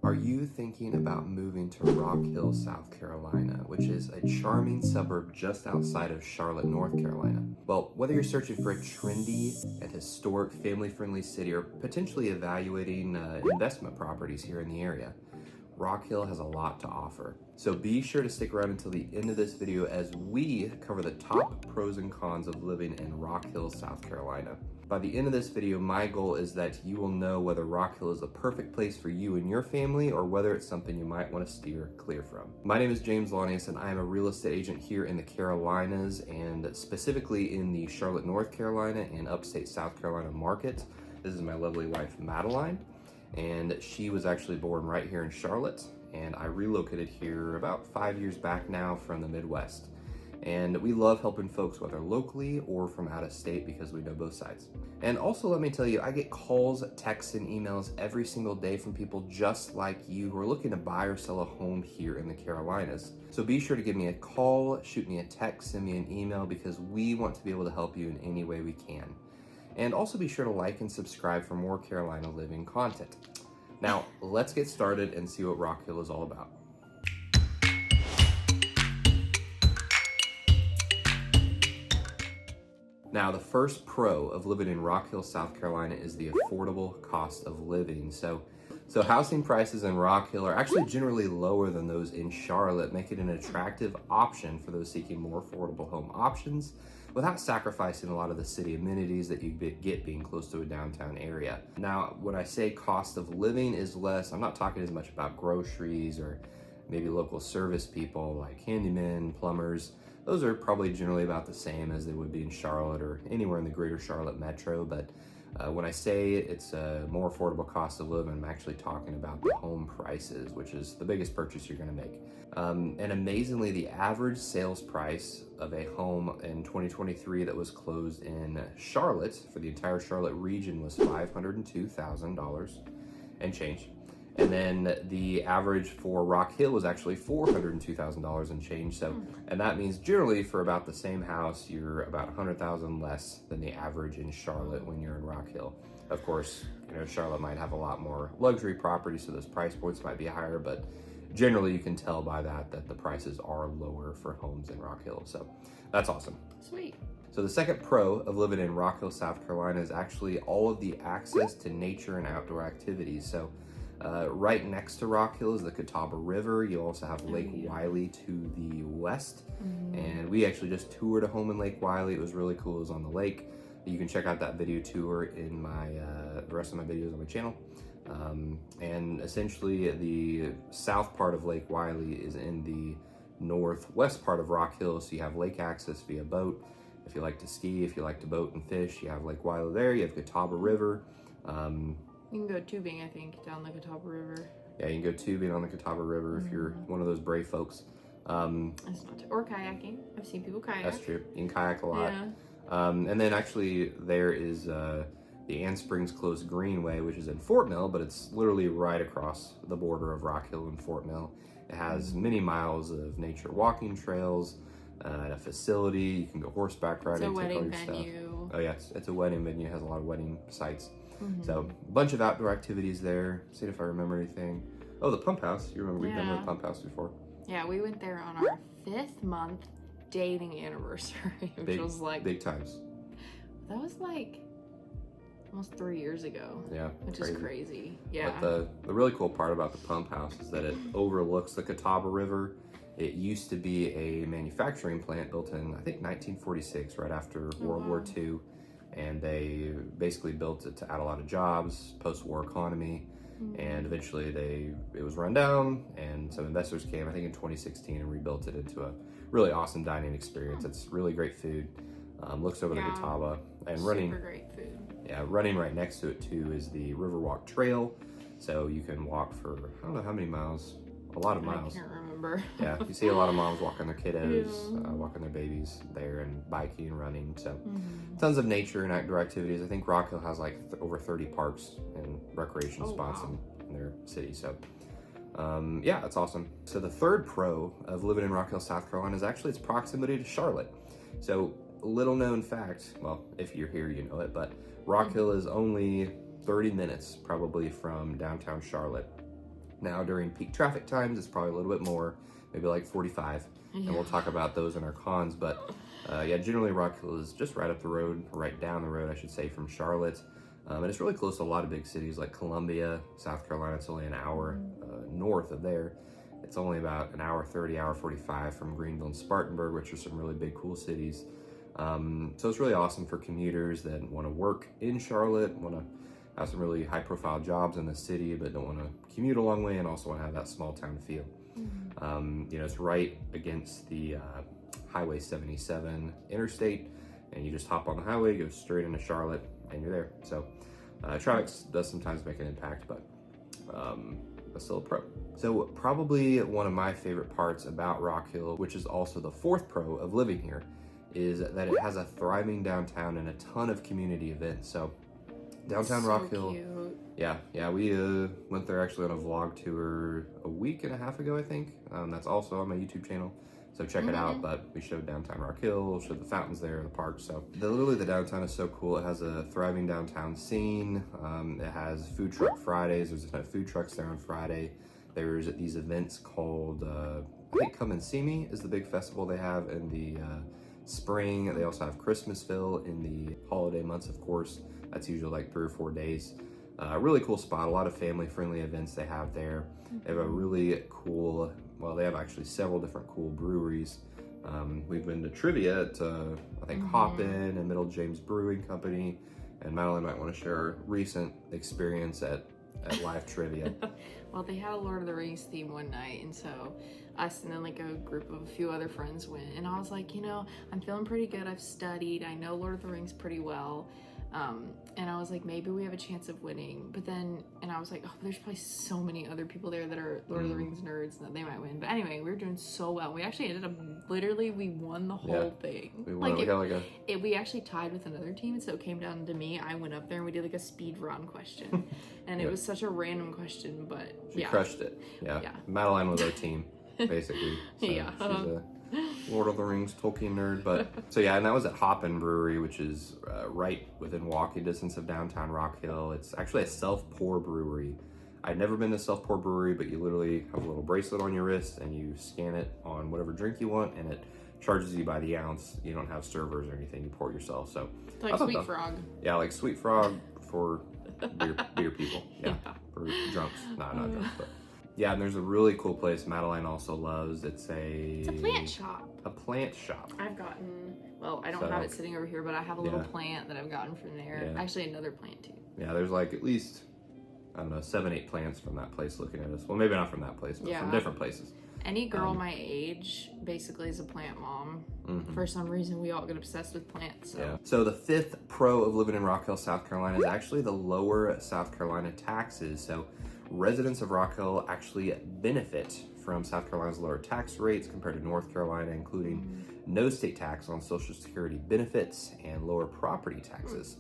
Are you thinking about moving to Rock Hill, South Carolina, which is a charming suburb just outside of Charlotte, North Carolina? Well, whether you're searching for a trendy and historic family-friendly city or potentially evaluating investment properties here in the area, Rock Hill has a lot to offer. So be sure to stick around until the end of this video as we cover the top pros and cons of living in Rock Hill, South Carolina. By the end of this video, my goal is that you will know whether Rock Hill is the perfect place for you and your family or whether it's something you might want to steer clear from. My name is James Launius and I am a real estate agent here in the Carolinas and specifically in the Charlotte, North Carolina and Upstate South Carolina market. This is my lovely wife, Madeline, and she was actually born right here in Charlotte, and I relocated here about 5 years back now from the Midwest. And we love helping folks whether locally or from out of state because we know both sides. And also let me tell you, I get calls, texts, and emails every single day from people just like you who are looking to buy or sell a home here in the Carolinas. So be sure to give me a call, shoot me a text, send me an email because we want to be able to help you in any way we can. And also be sure to like and subscribe for more Carolina living content. Now, let's get started and see what Rock Hill is all about. Now, the first pro of living in Rock Hill, South Carolina is the affordable cost of living. So housing prices in Rock Hill are actually generally lower than those in Charlotte, making it an attractive option for those seeking more affordable home options without sacrificing a lot of the city amenities that you get being close to a downtown area. Now, when I say cost of living is less, I'm not talking as much about groceries or maybe local service people like handymen, plumbers. Those are probably generally about the same as they would be in Charlotte or anywhere in the greater Charlotte metro. But when I say it's a more affordable cost of living, I'm actually talking about the home prices, which is the biggest purchase you're going to make. And amazingly, the average sales price of a home in 2023 that was closed in Charlotte for the entire Charlotte region was $502,000 and change. And then the average for Rock Hill was actually $402,000 and change. So, and that means generally for about the same house, you're about $100,000 less than the average in Charlotte when you're in Rock Hill. Of course, you know, Charlotte might have a lot more luxury properties, so those price points might be higher, but generally you can tell by that the prices are lower for homes in Rock Hill. So that's awesome. Sweet. So the second pro of living in Rock Hill, South Carolina is actually all of the access to nature and outdoor activities. So right next to Rock Hill is the Catawba River. You also have Lake Wylie to the west. And we actually just toured a home in Lake Wylie. It was really cool. It was on the lake. You can check out that video tour in my the rest of my videos on my channel. And essentially the south part of Lake Wylie is in the northwest part of Rock Hill. So you have lake access via boat. If you like to ski, if you like to boat and fish, you have Lake Wylie there. You have Catawba River. You can go tubing, I think, down the Catawba River. Yeah, you can go tubing on the Catawba River if you're one of those brave folks. That's not or kayaking. I've seen people kayak. That's true. You can kayak a lot. Yeah. And then actually there is the Ann Springs Close Greenway, which is in Fort Mill, but it's literally right across the border of Rock Hill and Fort Mill. It has many miles of nature walking trails, a facility. You can go horseback riding. It's a wedding take all your venue. Stuff. Oh yes, it's a wedding venue. It has a lot of wedding sites. So a bunch of outdoor activities there. See if I remember anything. Oh, the pump house. You remember we've been to the pump house before. Yeah, we went there on our 5th month dating anniversary, which was like big times. That was like almost 3 years ago. Yeah, which is crazy. Yeah. But the really cool part about the pump house is that it overlooks the Catawba River. It used to be a manufacturing plant built in, I think, 1946, right after World War II. And they basically built it to add a lot of jobs, post-war economy, and eventually it was run down, and some investors came, I think in 2016, and rebuilt it into a really awesome dining experience. It's really great food. Looks over the Catawba, and super great food. Yeah, running right next to it too is the Riverwalk Trail, so you can walk for I don't know how many miles, a lot of miles. I can't remember. Yeah, you see a lot of moms walking their kiddos, walking their babies there, and biking and running. So tons of nature and outdoor activities. I think Rock Hill has like over 30 parks and recreation spots in their city. So yeah, that's awesome. So the third pro of living in Rock Hill, South Carolina is actually its proximity to Charlotte. So little known fact, well, if you're here, you know it, but Rock Hill is only 30 minutes probably from downtown Charlotte. Now during peak traffic times, it's probably a little bit more, maybe like 45. And we'll talk about those in our cons, but yeah, generally Rock Hill is just right up the road, right down the road, I should say, from Charlotte. And it's really close to a lot of big cities like Columbia, South Carolina. It's only an hour north of there. It's only about an hour 30, hour 45 from Greenville and Spartanburg, which are some really big, cool cities. So it's really awesome for commuters that want to work in Charlotte, want to have some really high-profile jobs in the city, but don't want to commute a long way and also want to have that small-town feel. You know, it's right against the Highway 77 interstate, and you just hop on the highway, go straight into Charlotte, and you're there. So traffic does sometimes make an impact, but still a pro. So probably one of my favorite parts about Rock Hill, which is also the fourth pro of living here, is that it has a thriving downtown and a ton of community events. So downtown Rock Hill, cute. yeah, we went there actually on a vlog tour a week and a half ago, I think. That's also on my YouTube channel, so check it out. But we showed downtown Rock Hill, showed the fountains there, the park. So literally the downtown is so cool. It has a thriving downtown scene. It has food truck Fridays. There's a ton of food trucks there on Friday. There's these events called, I think Come and See Me is the big festival they have in the spring. They also have Christmasville in the holiday months, of course. That's usually like 3 or 4 days. Really cool spot, a lot of family-friendly events they have there. They have a really cool, well, they have actually several different cool breweries. We've been to trivia at, I think, Hoppin and Middle James Brewing Company, and Madeline might want to share her recent experience at live trivia. Well, they had a Lord of the Rings theme one night, and so us and then like a group of a few other friends went, and I was like, you know, I'm feeling pretty good. I've studied. I know Lord of the Rings pretty well. And I was like, maybe we have a chance of winning. But then, and I was like, oh, there's probably so many other people there that are Lord of the Rings nerds and that they might win. But anyway, we were doing so well. We actually ended up, literally, we won the whole thing. We won. We actually tied with another team, so it came down to me. I went up there and we did like a speed run question. And it was such a random question, but she crushed it. Yeah. Madeline was our team, basically. So she's a Lord of the Rings Tolkien nerd. But so yeah, and that was at Hoppin Brewery, which is right within walking distance of downtown Rock Hill. It's actually a self-pour brewery. I'd never been to self-pour brewery, but you literally have a little bracelet on your wrist and you scan it on whatever drink you want, and it charges you by the ounce. You don't have servers or anything. You pour it yourself. So it's like Sweet Frog. Yeah, like Sweet Frog for beer people. Yeah, for drunks. Nah, not drunks, but. Yeah, and there's a really cool place Madeline also loves. It's a plant shop. A plant shop. I've gotten, well, I don't have it sitting over here, but I have a little plant that I've gotten from there. Yeah. Actually, another plant too. Yeah, there's like at least, I don't know, 7, 8 plants from that place looking at us. Well, maybe not from that place, but from different places. Any girl my age basically is a plant mom. For some reason, we all get obsessed with plants. So. Yeah. So the 5th pro of living in Rock Hill, South Carolina is actually the lower South Carolina taxes. So residents of Rock Hill actually benefit from South Carolina's lower tax rates compared to North Carolina, including no state tax on Social Security benefits and lower property taxes.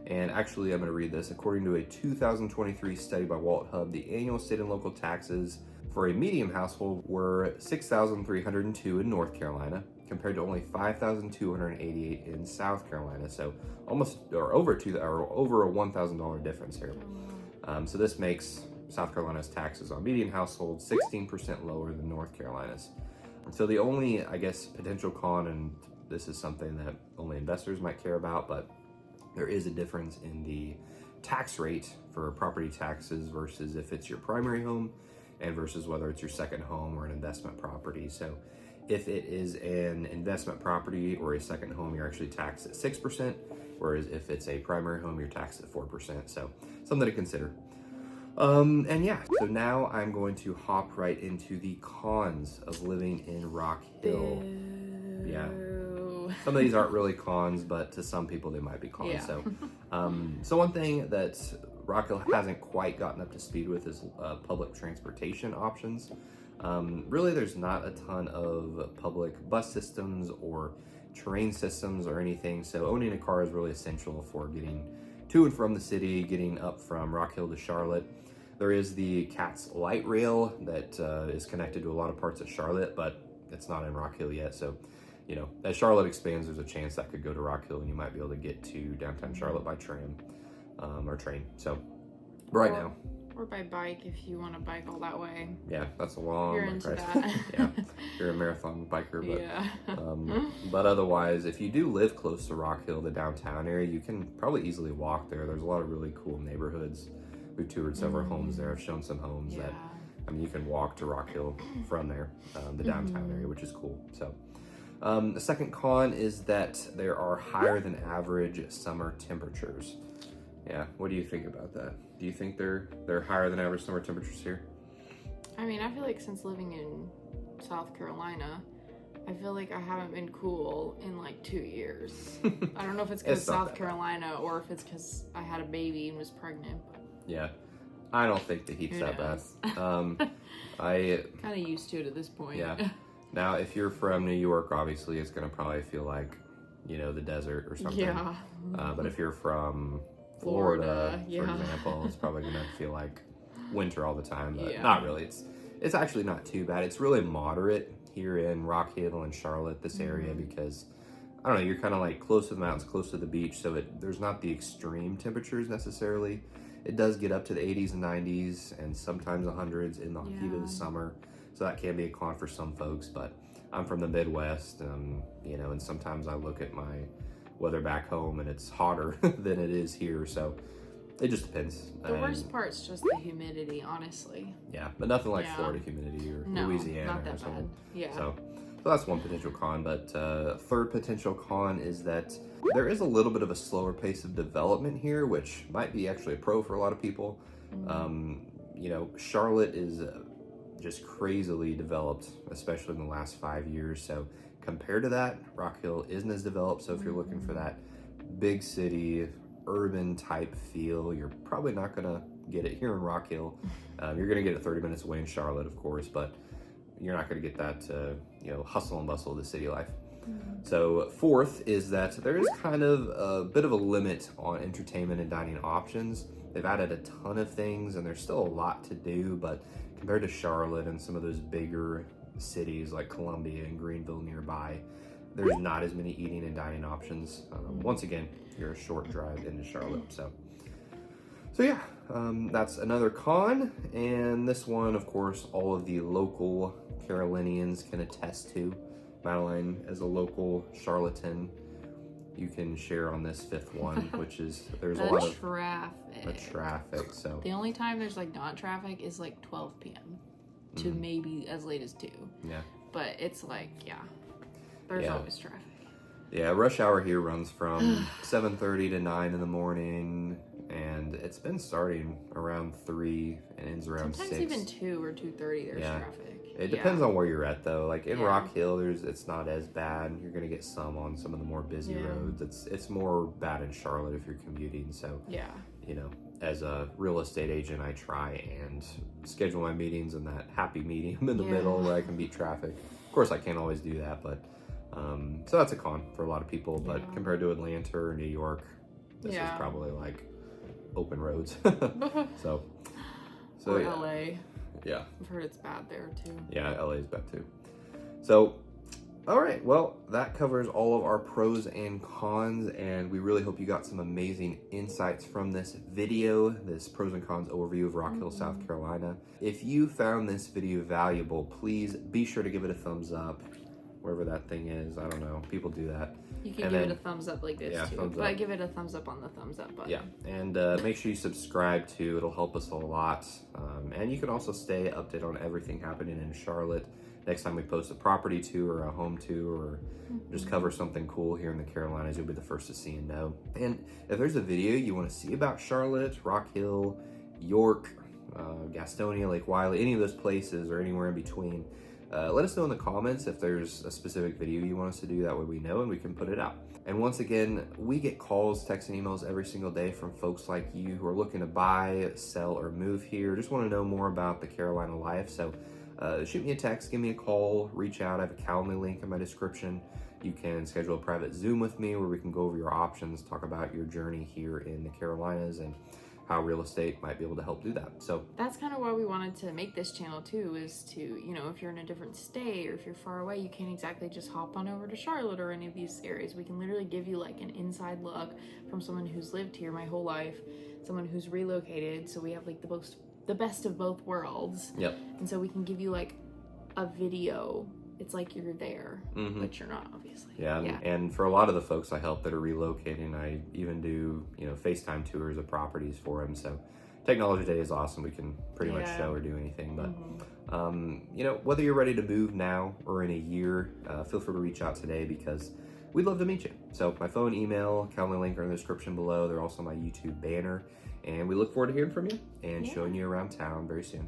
And actually, I'm going to read this. According to a 2023 study by Walt Hub, the annual state and local taxes for a medium household were $6,302 in North Carolina, compared to only $5,288 in South Carolina. So almost, or over a $1,000 difference here. So this makes South Carolina's taxes on median households 16% lower than North Carolina's. So the only, I guess, potential con, and this is something that only investors might care about, but there is a difference in the tax rate for property taxes versus if it's your primary home and versus whether it's your second home or an investment property. So if it is an investment property or a second home, you're actually taxed at 6%, whereas if it's a primary home, you're taxed at 4%. So something to consider. And yeah, so now I'm going to hop right into the cons of living in Rock Hill. Boo. Yeah. Some of these aren't really cons, but to some people they might be cons. Yeah. So one thing that Rock Hill hasn't quite gotten up to speed with is public transportation options. Really, there's not a ton of public bus systems or train systems or anything, so owning a car is really essential for getting to and from the city, getting up from Rock Hill to Charlotte. There is the CATS light rail that is connected to a lot of parts of Charlotte, but it's not in Rock Hill yet. So, you know, as Charlotte expands, there's a chance that could go to Rock Hill and you might be able to get to downtown Charlotte by tram or train. So, right now. Or by bike if you want to bike all that way. Yeah, that's a long You're bike into ride. that. Yeah, you're a marathon biker, but Yeah. but otherwise, if you do live close to Rock Hill, the downtown area, you can probably easily walk there. There's a lot of really cool neighborhoods. We've toured several homes there. I've shown some homes that, I mean, you can walk to Rock Hill from there, the downtown area, which is cool. So, the second con is that there are higher than average summer temperatures. Yeah, what do you think about that? Do you think they're higher than average summer temperatures here? I mean, I feel like since living in South Carolina, I feel like I haven't been cool in like 2 years. I don't know if it's because South Carolina or if it's because I had a baby and was pregnant. But yeah, I don't think the heat's that bad. I kind of used to it at this point. Yeah. Now, if you're from New York, obviously it's gonna probably feel like, you know, the desert or something. Yeah. But if you're from Florida, for example, it's probably gonna feel like winter all the time. But not really. It's actually not too bad. It's really moderate here in Rock Hill and Charlotte, this area, because I don't know, you're kind of like close to the mountains, close to the beach, so there's not the extreme temperatures necessarily. It does get up to the 80s and 90s and sometimes the hundreds in the heat of the summer, so that can be a con for some folks. But I'm from the Midwest, you know, and sometimes I look at my weather back home and it's hotter than it is here, so it just depends. The worst part's just the humidity, honestly. Yeah, but nothing like Florida humidity or Louisiana not that or something. Bad. Yeah. So that's one potential con. But third potential con is that there is a little bit of a slower pace of development here, which might be actually a pro for a lot of people. You know, Charlotte is just crazily developed, especially in the last 5 years. So compared to that, Rock Hill isn't as developed. So if you're looking for that big city, urban type feel, you're probably not gonna get it here in Rock Hill. You're gonna get it 30 minutes away in Charlotte, of course, but you're not gonna get that you know, hustle and bustle of the city life. So fourth is that there is kind of a bit of a limit on entertainment and dining options. They've added a ton of things and there's still a lot to do, but compared to Charlotte and some of those bigger cities like Columbia and Greenville nearby, there's not as many eating and dining options. Once again, you're a short drive into Charlotte. So yeah, that's another con. And this one, of course, all of the local Carolinians can attest to. Madeline, as a local Charlatan, you can share on this fifth one, which is there's a lot of traffic. So the only time there's like not traffic is like 12 p.m. to maybe as late as 2. Yeah. But it's like, there's always traffic. Yeah, rush hour here runs from 7:30 to 9 in the morning, and it's been starting around 3 and ends around Sometimes 6. even 2 or 2:30 there's traffic. It depends on where you're at, though. Like in Rock Hill, it's not as bad. You're gonna get some on some of the more busy roads. It's more bad in Charlotte if you're commuting. So you know, as a real estate agent, I try and schedule my meetings in that happy medium in the middle where I can beat traffic. Of course, I can't always do that, but so that's a con for a lot of people. But compared to Atlanta or New York, this is probably like open roads. so or LA. Yeah. I've heard it's bad there too. Yeah, LA is bad too. So, all right, well, that covers all of our pros and cons, and we really hope you got some amazing insights from this video, this pros and cons overview of Rock Hill, South Carolina. If you found this video valuable, please be sure to give it a thumbs up, wherever that thing is. I don't know. People do that. You can give it a thumbs up like this too, but I give it a thumbs up on the thumbs up button. Yeah, and make sure you subscribe too. It'll help us a lot. And you can also stay updated on everything happening in Charlotte. Next time we post a property tour or a home tour or just cover something cool here in the Carolinas, you'll be the first to see and know. And if there's a video you want to see about Charlotte, Rock Hill, York, Gastonia, Lake Wiley, any of those places or anywhere in between, let us know in the comments if there's a specific video you want us to do. That way we know and we can put it out. And once again, we get calls, texts, and emails every single day from folks like you who are looking to buy, sell, or move here. Just want to know more about the Carolina life. So shoot me a text, give me a call, reach out. I have a Calendly link in my description. You can schedule a private Zoom with me where we can go over your options, talk about your journey here in the Carolinas and how real estate might be able to help do that. So that's kind of why we wanted to make this channel too, is to, you know, if you're in a different state or if you're far away, you can't exactly just hop on over to Charlotte or any of these areas. We can literally give you like an inside look from someone who's lived here my whole life, someone who's relocated. So we have like the most the best of both worlds. Yep. And so we can give you like a video. It's like you're there, but you're not, obviously. Yeah, and for a lot of the folks I help that are relocating, I even do, FaceTime tours of properties for them. So technology today is awesome. We can pretty much show or do anything. But, whether you're ready to move now or in a year, feel free to reach out today because we'd love to meet you. So my phone, email, calendar link are in the description below. They're also my YouTube banner. And we look forward to hearing from you and showing you around town very soon.